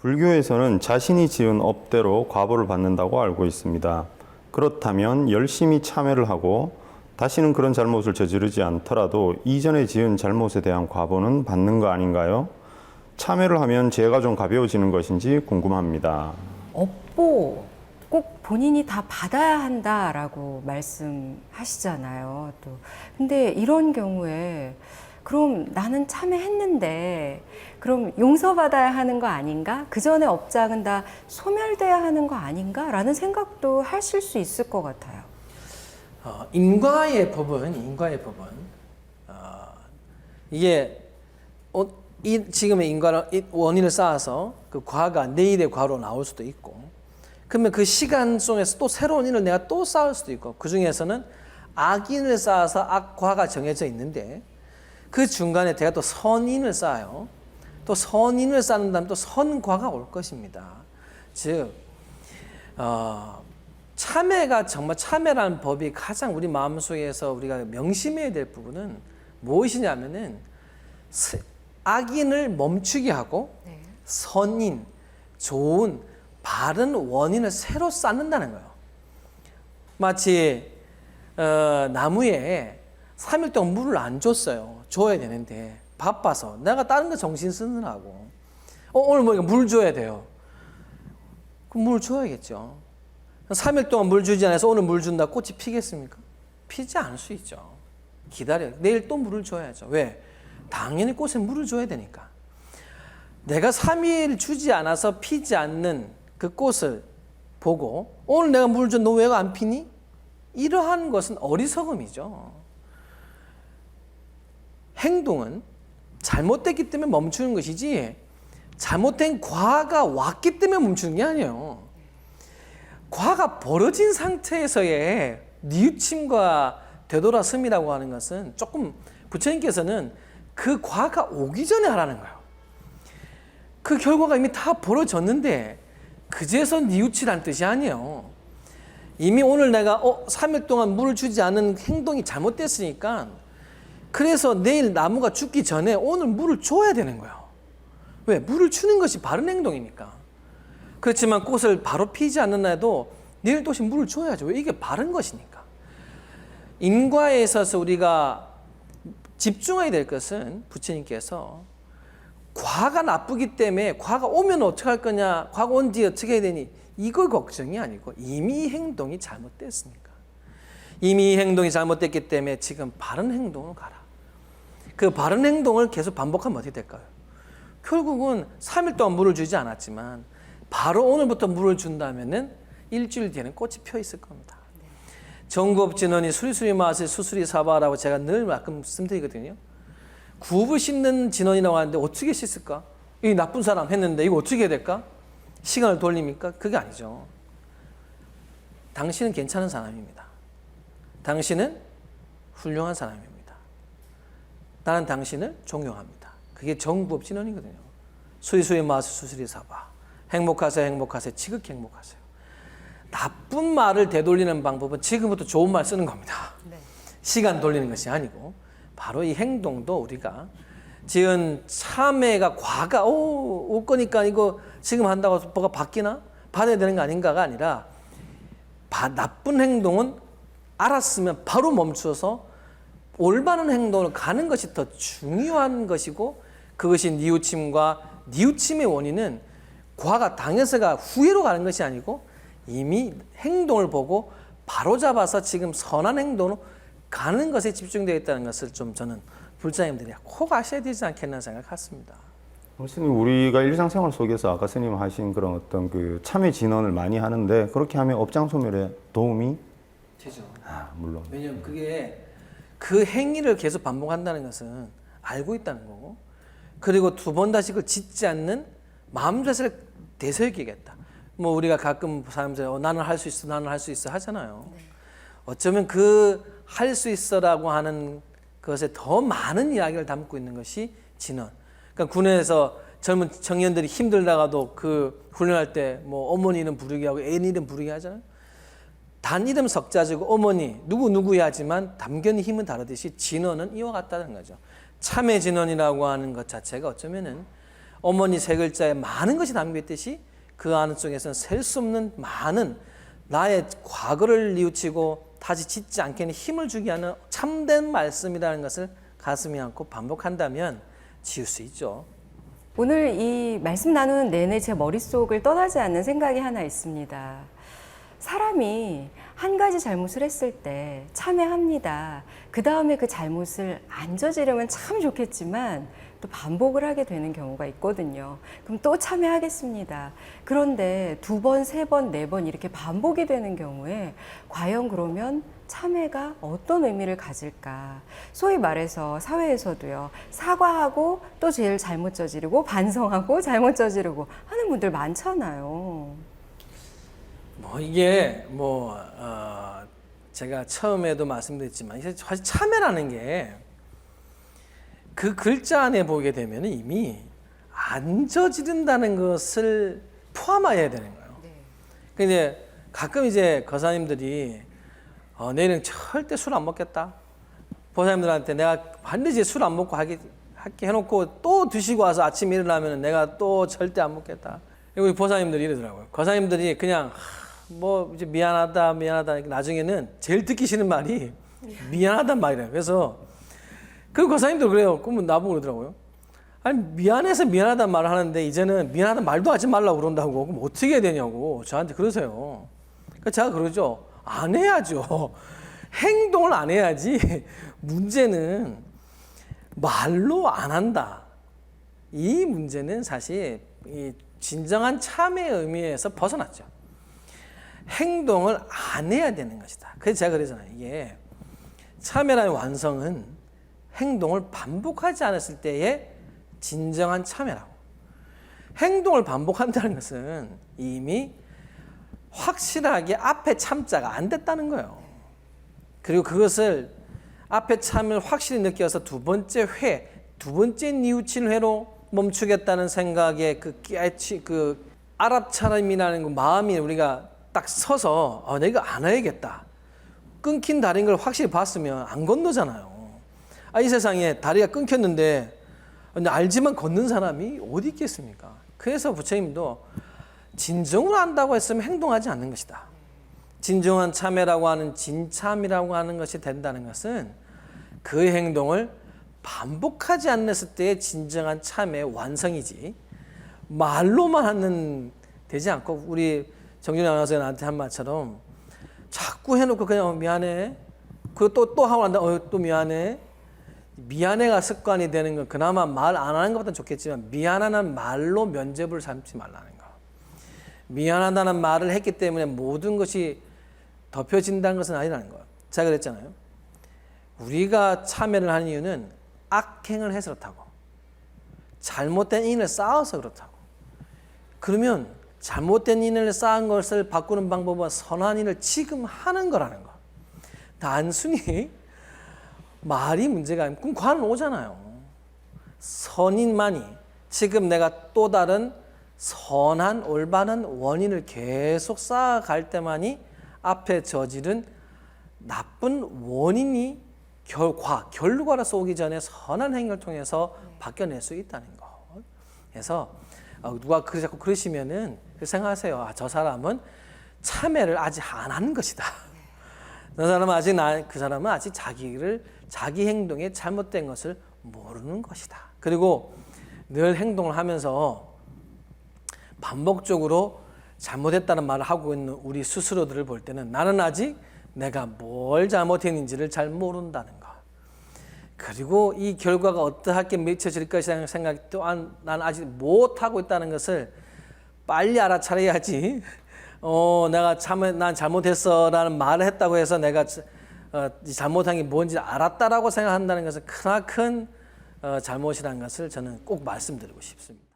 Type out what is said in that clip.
불교에서는 자신이 지은 업대로 과보를 받는다고 알고 있습니다. 그렇다면 열심히 참회를 하고 다시는 그런 잘못을 저지르지 않더라도 이전에 지은 잘못에 대한 과보는 받는 거 아닌가요? 참회를 하면 죄가 좀 가벼워지는 것인지 궁금합니다. 업보 꼭 본인이 다 받아야 한다라고 말씀하시잖아요. 또 근데 이런 경우에 그럼 나는 참회했는데 그럼 용서받아야 하는 거 아닌가? 그 전에 업장은 다 소멸돼야 하는 거 아닌가? 라는 생각도 하실 수 있을 것 같아요. 인과의 법은 이게 지금의 인과를 원인을 쌓아서 그 과가 내일의 과로 나올 수도 있고, 그러면 그 시간 속에서 또 새로운 인을 내가 또 쌓을 수도 있고, 그 중에서는 악인을 쌓아서 악과가 정해져 있는데 그 중간에 내가 또 선인을 쌓아요. 또 선인을 쌓는 다음에 또 선과가 올 것입니다. 즉 참회가 정말 참회라는 법이 가장 우리 마음속에서 우리가 명심해야 될 부분은 무엇이냐면은 악인을 멈추게 하고 선인, 좋은, 바른 원인을 새로 쌓는다는 거예요. 마치 나무에 3일 동안 물을 안 줬어요. 줘야 되는데 바빠서 내가 다른 거 정신 쓰느라고 오늘 뭐 물 줘야 돼요. 그럼 물 줘야겠죠. 3일 동안 물 주지 않아서 오늘 물 준다 꽃이 피겠습니까? 피지 않을 수 있죠. 기다려요. 내일 또 물을 줘야죠. 왜? 당연히 꽃에 물을 줘야 되니까. 내가 3일 주지 않아서 피지 않는 그 꽃을 보고 오늘 내가 물 줘, 너 왜 안 피니? 이러한 것은 어리석음이죠. 행동은 잘못됐기 때문에 멈추는 것이지 잘못된 과가 왔기 때문에 멈추는 게 아니에요. 과가 벌어진 상태에서의 뉘우침과 되돌아섬이라고 하는 것은 조금 부처님께서는 그 과가 오기 전에 하라는 거예요. 그 결과가 이미 다 벌어졌는데 그제서 뉘우치라는 뜻이 아니에요. 이미 오늘 내가 3일 동안 물을 주지 않은 행동이 잘못됐으니까 그래서 내일 나무가 죽기 전에 오늘 물을 줘야 되는 거예요. 왜? 물을 주는 것이 바른 행동이니까. 그렇지만 꽃을 바로 피지 않는 날도 내일 또시 물을 줘야죠. 왜? 이게 바른 것이니까. 인과에 있어서 우리가 집중해야 될 것은 부처님께서 과가 나쁘기 때문에 과가 오면 어떻게 할 거냐, 과가 온 뒤에 어떻게 해야 되니, 이거 걱정이 아니고 이미 행동이 잘못됐으니까. 이미 행동이 잘못됐기 때문에 지금 바른 행동으로 가라. 그 바른 행동을 계속 반복하면 어떻게 될까요? 결국은 3일 동안 물을 주지 않았지만 바로 오늘부터 물을 준다면은 일주일 뒤에는 꽃이 펴 있을 겁니다. 정구업진언이 수리수리 마실 수수리 사바라고 제가 늘 말씀드리거든요. 굽을 씻는 진언이라고 하는데 어떻게 씻을까? 이 나쁜 사람 했는데 이거 어떻게 해야 될까? 시간을 돌립니까? 그게 아니죠. 당신은 괜찮은 사람입니다. 당신은 훌륭한 사람입니다. 나는 당신을 존경합니다. 그게 정구업진언이거든요. 수리수리 마실 수수리 사바. 행복하세요, 행복하세요, 지극히 행복하세요. 나쁜 말을 되돌리는 방법은 지금부터 좋은 말 쓰는 겁니다. 네. 시간 돌리는 것이 아니고 바로 이 행동도 우리가 지은 참회가 과가 올 거니까 이거 지금 한다고 뭐가 바뀌나? 받아야 되는 거 아닌가가 아니라 나쁜 행동은 알았으면 바로 멈춰서 올바른 행동으로 가는 것이 더 중요한 것이고, 그것이 뉘우침과 뉘우침의 원인은 과가 당해서가 후회로 가는 것이 아니고 이미 행동을 보고 바로잡아서 지금 선한 행동으로 가는 것에 집중되어 있다는 것을 좀 저는 불자님들이 꼭 아셔야 되지 않겠나 생각했습니다. 스님, 우리가 일상생활 속에서 아까 스님 하신 그런 어떤 그 참회 진언을 많이 하는데 그렇게 하면 업장 소멸에 도움이 되죠. 물론. 왜냐하면 그게 그 행위를 계속 반복한다는 것은 알고 있다는 거고, 그리고 두 번 다시 그걸 짓지 않는 마음 자세를 되새기겠다. 뭐 우리가 가끔 사람들 나는 할 수 있어, 나는 할 수 있어 하잖아요. 네. 어쩌면 그 할 수 있어라고 하는 것에 더 많은 이야기를 담고 있는 것이 진언. 그러니까 군에서 젊은 청년들이 힘들다가도 그 훈련할 때 뭐 어머니 이름 부르게 하고 애 이름 부르게 하잖아요. 단 이름 석자지고 어머니 누구누구야 하지만 담견의 힘은 다르듯이 진언은 이와 같다는 거죠. 참회 진언이라고 하는 것 자체가 어쩌면은 어머니 세 글자에 많은 것이 담겨 있듯이 그 안은 속에서는 셀 수 없는 많은 나의 과거를 뉘우치고 다시 짓지 않게 하는 힘을 주게 하는 참된 말씀이라는 것을 가슴에 안고 반복한다면 지을 수 있죠. 오늘 이 말씀 나누는 내내 제 머릿속을 떠나지 않는 생각이 하나 있습니다. 사람이 한 가지 잘못을 했을 때 참회합니다. 그 다음에 그 잘못을 안 저지르면 참 좋겠지만 또 반복을 하게 되는 경우가 있거든요. 그럼 또 참회하겠습니다. 그런데 2번, 3번, 4번 이렇게 반복이 되는 경우에 과연 그러면 참회가 어떤 의미를 가질까? 소위 말해서 사회에서도요, 사과하고 또 제일 잘못 저지르고 반성하고 잘못 저지르고 하는 분들 많잖아요. 이게 제가 처음에도 말씀드렸지만 이제 사실 참회라는 게 그 글자 안에 보게 되면 이미 안 저지른다는 것을 포함해야 되는 거예요. 근데 가끔 이제 거사님들이 내일은 절대 술 안 먹겠다. 보사님들한테 내가 반드시 술 안 먹고 할게 해놓고 또 드시고 와서 아침에 일어나면 내가 또 절대 안 먹겠다. 우리 보사님들이 이러더라고요. 거사님들이 그냥 이제 미안하다 나중에는 제일 듣기 싫은 말이 미안하단 말이래요. 그래서 그 거사님들 그래요. 그러면 나보고 그러더라고요. 아니 미안해서 미안하단 말을 하는데 이제는 미안하단 말도 하지 말라고 그런다고. 그럼 어떻게 해야 되냐고 저한테 그러세요. 그러니까 제가 그러죠. 안 해야죠. 행동을 안 해야지. 문제는 말로 안 한다. 이 문제는 사실 이 진정한 참회의 의미에서 벗어났죠. 행동을 안 해야 되는 것이다. 그래서 제가 그러잖아요. 이게 참회라는 완성은 행동을 반복하지 않았을 때의 진정한 참회라고. 행동을 반복한다는 것은 이미 확실하게 앞에 참자가 안 됐다는 거예요. 그리고 그것을 앞에 참을 확실히 느껴서 두 번째 뉘우친 회로 멈추겠다는 생각에 그 아랍처럼이라는 그 마음이 우리가 딱 서서 내가 안 해야겠다. 끊긴 다리인 걸 확실히 봤으면 안 건너잖아요. 이 세상에 다리가 끊겼는데 알지만 걷는 사람이 어디 있겠습니까? 그래서 부처님도 진정으로 안다고 했으면 행동하지 않는 것이다. 진정한 참회라고 하는 진참이라고 하는 것이 된다는 것은 그 행동을 반복하지 않았을 때의 진정한 참의 완성이지 말로만 하는 되지 않고 우리 정준희 아나운서가 나한테 한 말처럼 자꾸 해놓고 그냥 미안해. 그리고 또 하고 난다. 또 미안해. 미안해가 습관이 되는 건 그나마 말 안 하는 것보다 좋겠지만 미안하다는 말로 면죄부를 삼지 말라는 거. 미안하다는 말을 했기 때문에 모든 것이 덮여진다는 것은 아니라는 거예요. 제가 그랬잖아요. 우리가 참회를 하는 이유는 악행을 해서 그렇다고. 잘못된 인을 쌓아서 그렇다고. 그러면 잘못된 인을 쌓은 것을 바꾸는 방법은 선한 일을 지금 하는 거라는 거. 단순히 말이 문제가 아니고 그럼 과는 오잖아요. 선인만이 지금 내가 또 다른 선한 올바른 원인을 계속 쌓아갈 때만이 앞에 저지른 나쁜 원인이 결과로서 오기 전에 선한 행위를 통해서 바뀌어낼 수 있다는 거. 그래서 누가 자꾸 그러시면은 생각하세요. 저 사람은 참회를 아직 안 하는 것이다. 그 사람은 아직 자기 행동에 잘못된 것을 모르는 것이다. 그리고 늘 행동을 하면서 반복적으로 잘못했다는 말을 하고 있는 우리 스스로들을 볼 때는 나는 아직 내가 뭘 잘못했는지를 잘 모른다는 것. 그리고 이 결과가 어떻게 맺혀질 것이라는 생각 또한 나는 아직 못하고 있다는 것을 빨리 알아차려야지. 난 잘못했어라는 말을 했다고 해서 내가 잘못한 게 뭔지 알았다라고 생각한다는 것은 크나큰 잘못이라는 것을 저는 꼭 말씀드리고 싶습니다.